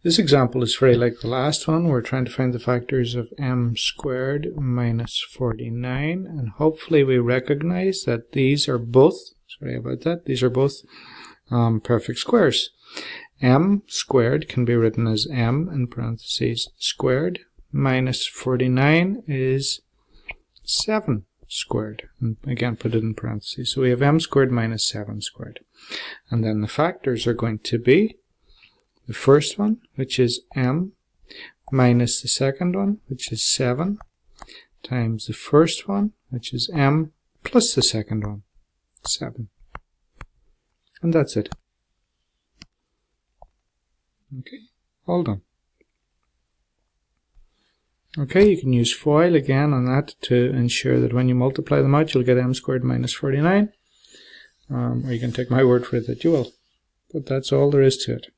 This example is very like the last one. We're trying to find the factors of m squared minus 49, and hopefully we recognize that these are both, sorry about that, these are both perfect squares. M squared can be written as m in parentheses squared, minus 49 is 7 squared, and again put it in parentheses. So we have m squared minus 7 squared. And then the factors are going to be the first one, which is m, minus the second one, which is 7, times the first one, which is m, plus the second one, 7. And that's it. Okay, all done. Okay, you can use FOIL again on that to ensure that when you multiply them out, you'll get m squared minus 49. Or you can take my word for it that you will. But that's all there is to it.